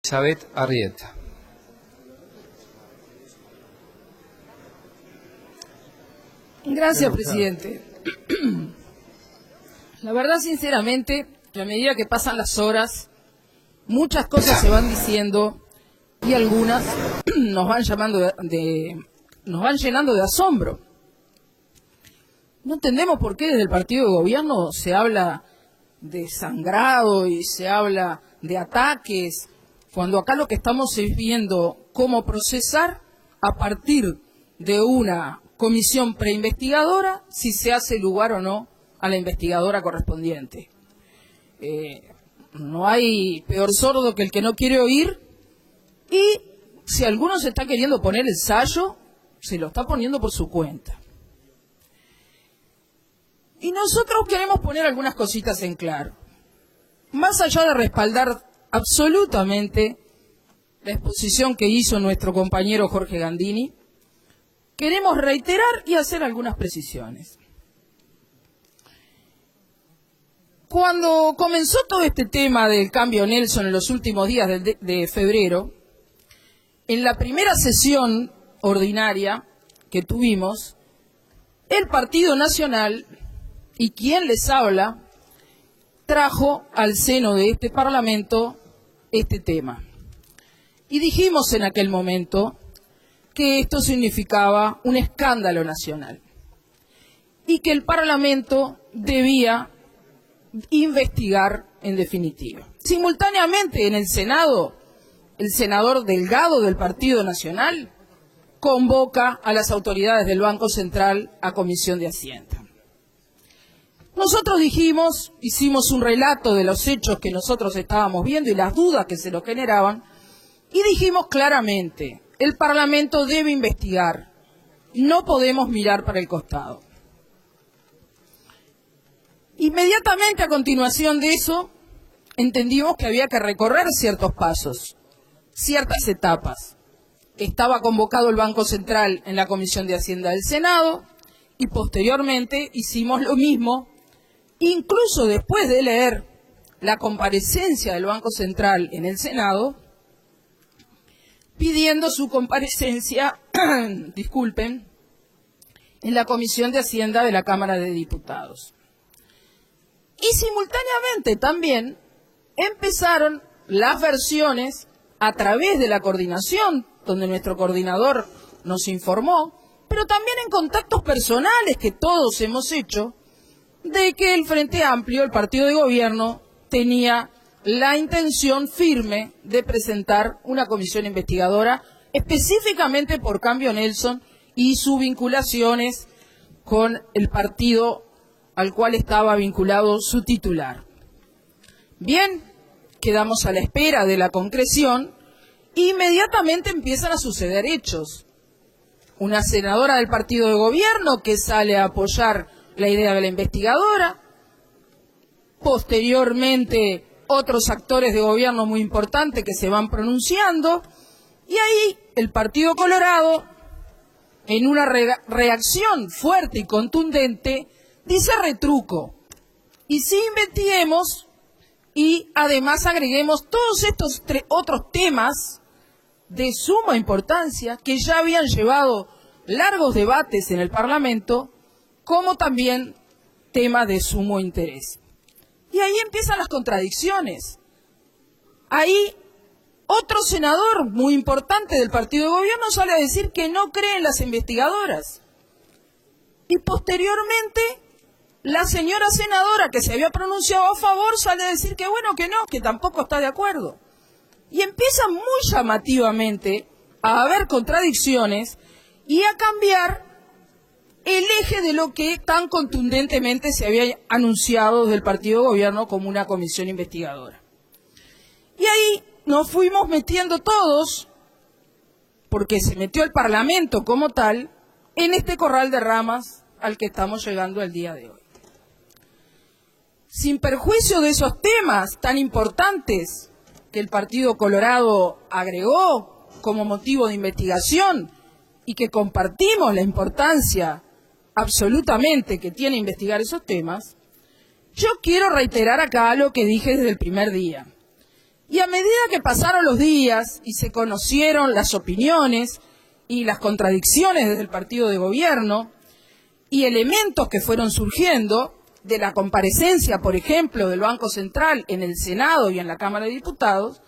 Elizabeth Arrieta. Gracias, presidente. La verdad, sinceramente, que a medida que pasan las horas, muchas cosas se van diciendo y algunas nos van llenando de asombro. No entendemos por qué desde el partido de gobierno se habla de sangrado y se habla de ataques, cuando acá lo que estamos es viendo cómo procesar a partir de una comisión preinvestigadora si se hace lugar o no a la investigadora correspondiente. No hay peor sordo que el que no quiere oír, y si alguno se está queriendo poner el sayo, se lo está poniendo por su cuenta. Y nosotros queremos poner algunas cositas en claro. Más allá de respaldar absolutamente la exposición que hizo nuestro compañero Jorge Gandini, queremos reiterar y hacer algunas precisiones. Cuando comenzó todo este tema del cambio Nelson en los últimos días de febrero, en la primera sesión ordinaria que tuvimos, el Partido Nacional y quien les habla trajo al seno de este Parlamento este tema. Y dijimos en aquel momento que esto significaba un escándalo nacional y que el Parlamento debía investigar en definitiva. Simultáneamente en el Senado, el senador Delgado del Partido Nacional convoca a las autoridades del Banco Central a Comisión de Hacienda. Nosotros dijimos, hicimos un relato de los hechos que nosotros estábamos viendo y las dudas que se nos generaban, y dijimos claramente, el Parlamento debe investigar, no podemos mirar para el costado. Inmediatamente a continuación de eso, entendimos que había que recorrer ciertos pasos, ciertas etapas. Estaba convocado el Banco Central en la Comisión de Hacienda del Senado y posteriormente hicimos lo mismo, incluso después de leer la comparecencia del Banco Central en el Senado, pidiendo su comparecencia, disculpen, en la Comisión de Hacienda de la Cámara de Diputados. Y simultáneamente también empezaron las versiones a través de la coordinación, donde nuestro coordinador nos informó, pero también en contactos personales que todos hemos hecho, de que el Frente Amplio, el partido de gobierno, tenía la intención firme de presentar una comisión investigadora específicamente por Cambio Nelson y sus vinculaciones con el partido al cual estaba vinculado su titular. Bien, quedamos a la espera de la concreción e inmediatamente empiezan a suceder hechos. Una senadora del partido de gobierno que sale a apoyar la idea de la investigadora, posteriormente otros actores de gobierno muy importantes que se van pronunciando, y ahí el Partido Colorado, en una reacción fuerte y contundente, dice retruco, y sí investiguemos y además agreguemos todos estos otros temas de suma importancia que ya habían llevado largos debates en el Parlamento, como también temas de sumo interés. Y ahí empiezan las contradicciones. Ahí otro senador muy importante del partido de gobierno sale a decir que no cree en las investigadoras. Y posteriormente la señora senadora que se había pronunciado a favor sale a decir que bueno, que no, que tampoco está de acuerdo. Y empieza muy llamativamente a haber contradicciones y a cambiar el eje de lo que tan contundentemente se había anunciado desde el partido de gobierno como una comisión investigadora. Y ahí nos fuimos metiendo todos, porque se metió el Parlamento como tal, en este corral de ramas al que estamos llegando el día de hoy. Sin perjuicio de esos temas tan importantes que el Partido Colorado agregó como motivo de investigación y que compartimos la importancia absolutamente que tiene investigar esos temas, yo quiero reiterar acá lo que dije desde el primer día. Y a medida que pasaron los días y se conocieron las opiniones y las contradicciones desde el partido de gobierno y elementos que fueron surgiendo de la comparecencia, por ejemplo, del Banco Central en el Senado y en la Cámara de Diputados,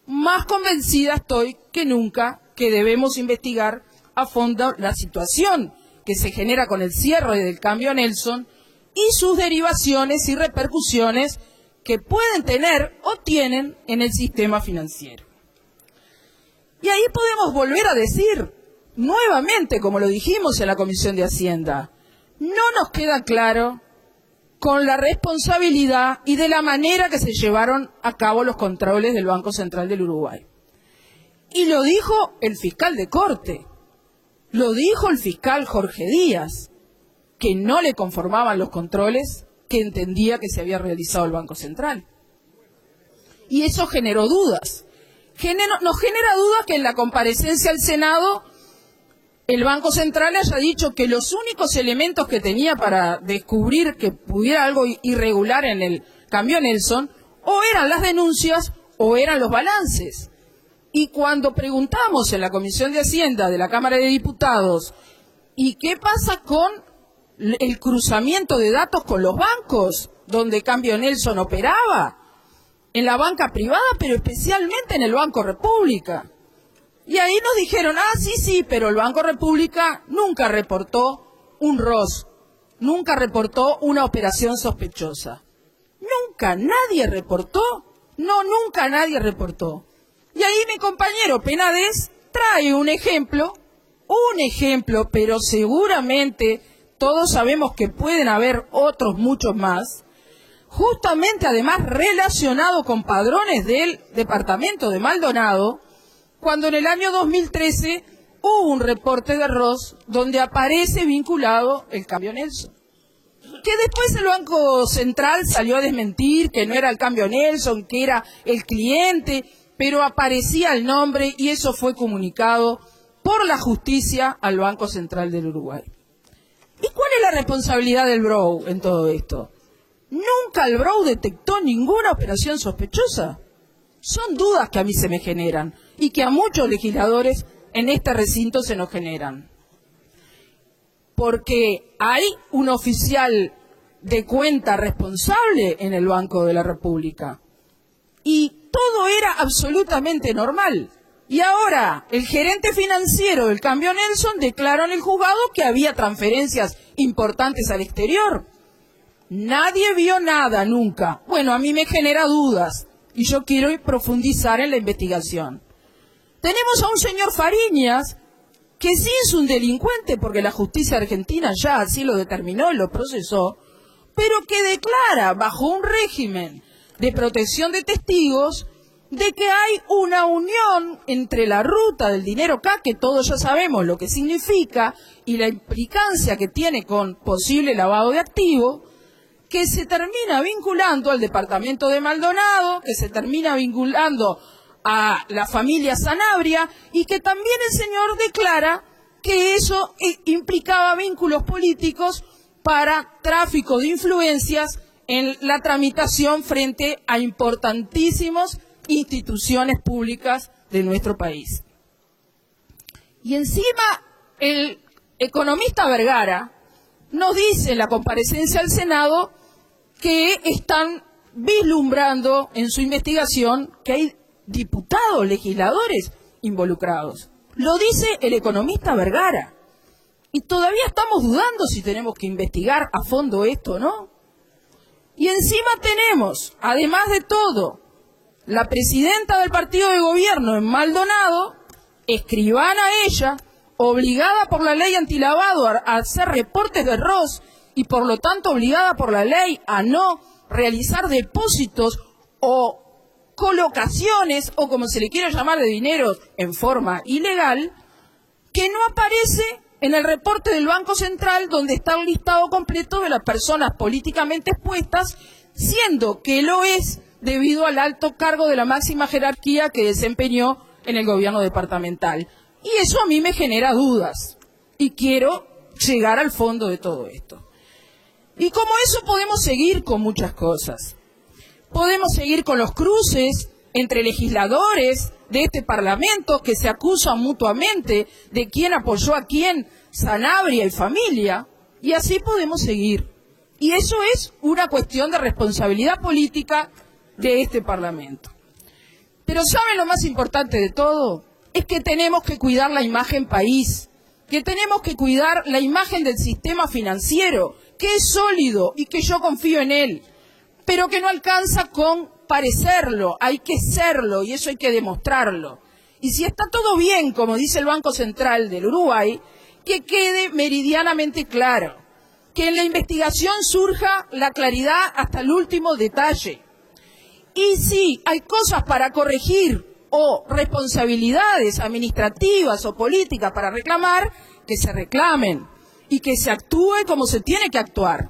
más convencida estoy que nunca que debemos investigar a fondo la situación que se genera con el cierre del cambio Nelson y sus derivaciones y repercusiones que pueden tener o tienen en el sistema financiero. Y ahí podemos volver a decir nuevamente, como lo dijimos en la Comisión de Hacienda, no nos queda claro con la responsabilidad y de la manera que se llevaron a cabo los controles del Banco Central del Uruguay. Y lo dijo el fiscal de Corte, lo dijo el fiscal Jorge Díaz, que no le conformaban los controles que entendía que se había realizado el Banco Central. Y eso generó dudas. Nos genera dudas que en la comparecencia al Senado el Banco Central haya dicho que los únicos elementos que tenía para descubrir que pudiera algo irregular en el cambio Nelson o eran las denuncias o eran los balances. Y cuando preguntamos en la Comisión de Hacienda de la Cámara de Diputados, ¿y qué pasa con el cruzamiento de datos con los bancos donde Cambio Nelson operaba? En la banca privada, pero especialmente en el Banco República. Y ahí nos dijeron, sí, pero el Banco República nunca reportó un ROS, nunca reportó una operación sospechosa. ¿Nunca nadie reportó? No, nunca nadie reportó. Y ahí mi compañero Penades trae un ejemplo, pero seguramente todos sabemos que pueden haber otros muchos más, justamente además relacionado con padrones del departamento de Maldonado, cuando en el año 2013 hubo un reporte de ROS donde aparece vinculado el cambio Nelson. Que después el Banco Central salió a desmentir que no era el cambio Nelson, que era el cliente, pero aparecía el nombre y eso fue comunicado por la justicia al Banco Central del Uruguay. ¿Y cuál es la responsabilidad del BROU en todo esto? Nunca el BROU detectó ninguna operación sospechosa. Son dudas que a mí se me generan y que a muchos legisladores en este recinto se nos generan. Porque hay un oficial de cuenta responsable en el Banco de la República. Y todo era absolutamente normal. Y ahora el gerente financiero del cambio Nelson declaró en el juzgado que había transferencias importantes al exterior. Nadie vio nada nunca. Bueno, a mí me genera dudas y yo quiero profundizar en la investigación. Tenemos a un señor Fariñas que sí es un delincuente porque la justicia argentina ya así lo determinó y lo procesó, pero que declara bajo un régimen de protección de testigos de que hay una unión entre la ruta del dinero K, que todos ya sabemos lo que significa, y la implicancia que tiene con posible lavado de activos, que se termina vinculando al departamento de Maldonado, que se termina vinculando a la familia Sanabria, y que también el señor declara que eso implicaba vínculos políticos para tráfico de influencias en la tramitación frente a importantísimas instituciones públicas de nuestro país. Y encima el economista Vergara nos dice en la comparecencia al Senado que están vislumbrando en su investigación que hay diputados, legisladores involucrados. Lo dice el economista Vergara. Y todavía estamos dudando si tenemos que investigar a fondo esto o no. Y encima tenemos, además de todo, la presidenta del partido de gobierno en Maldonado, escribana ella, obligada por la ley antilavado a hacer reportes de ROS y por lo tanto obligada por la ley a no realizar depósitos o colocaciones, o como se le quiera llamar, de dinero en forma ilegal, que no aparece en el reporte del Banco Central donde está el listado completo de las personas políticamente expuestas, siendo que lo es debido al alto cargo de la máxima jerarquía que desempeñó en el gobierno departamental. Y eso a mí me genera dudas y quiero llegar al fondo de todo esto. Y como eso podemos seguir con muchas cosas. Podemos seguir con los cruces entre legisladores de este Parlamento que se acusan mutuamente de quién apoyó a quién, Sanabria y familia, y así podemos seguir. Y eso es una cuestión de responsabilidad política de este Parlamento. Pero ¿saben lo más importante de todo? Es que tenemos que cuidar la imagen país, que tenemos que cuidar la imagen del sistema financiero, que es sólido y que yo confío en él, pero que no alcanza con parecerlo, hay que serlo y eso hay que demostrarlo. Y si está todo bien, como dice el Banco Central del Uruguay, que quede meridianamente claro, que en la investigación surja la claridad hasta el último detalle. Y si hay cosas para corregir o responsabilidades administrativas o políticas para reclamar, que se reclamen y que se actúe como se tiene que actuar.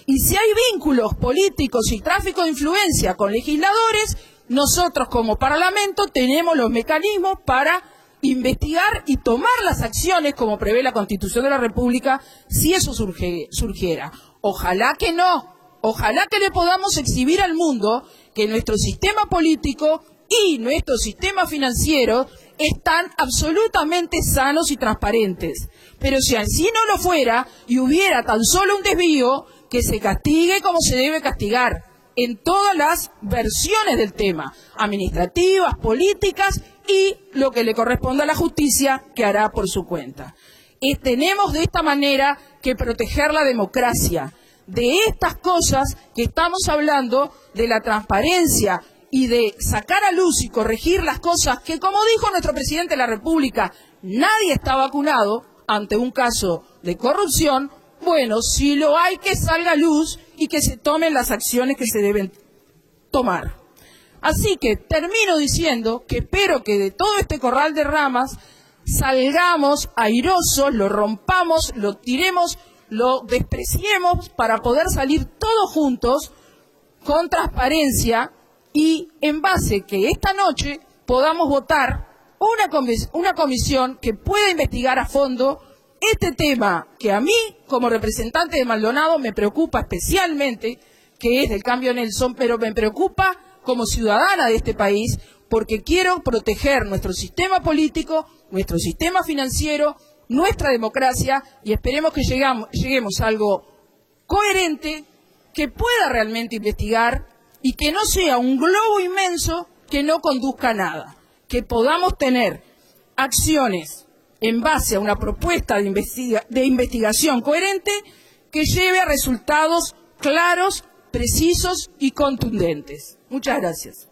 Y si hay vínculos políticos y tráfico de influencia con legisladores, nosotros como Parlamento tenemos los mecanismos para investigar y tomar las acciones como prevé la Constitución de la República si eso surgiera. Ojalá que no, ojalá que le podamos exhibir al mundo que nuestro sistema político y nuestro sistema financiero están absolutamente sanos y transparentes. Pero si así no lo fuera y hubiera tan solo un desvío, que se castigue como se debe castigar en todas las versiones del tema, administrativas, políticas y lo que le corresponda a la justicia, que hará por su cuenta. Tenemos de esta manera que proteger la democracia. De estas cosas que estamos hablando, de la transparencia y de sacar a luz y corregir las cosas que, como dijo nuestro presidente de la República, nadie está vacunado ante un caso de corrupción. Bueno, si lo hay, que salga a luz y que se tomen las acciones que se deben tomar. Así que termino diciendo que espero que de todo este corral de ramas salgamos airosos, lo rompamos, lo tiremos, lo despreciemos para poder salir todos juntos con transparencia y en base que esta noche podamos votar una comisión que pueda investigar a fondo este tema que a mí, como representante de Maldonado, me preocupa especialmente, que es del cambio Nelson, pero me preocupa como ciudadana de este país, porque quiero proteger nuestro sistema político, nuestro sistema financiero, nuestra democracia, y esperemos que lleguemos a algo coherente, que pueda realmente investigar, y que no sea un globo inmenso que no conduzca a nada, que podamos tener acciones en base a una propuesta de investigación coherente que lleve a resultados claros, precisos y contundentes. Muchas gracias.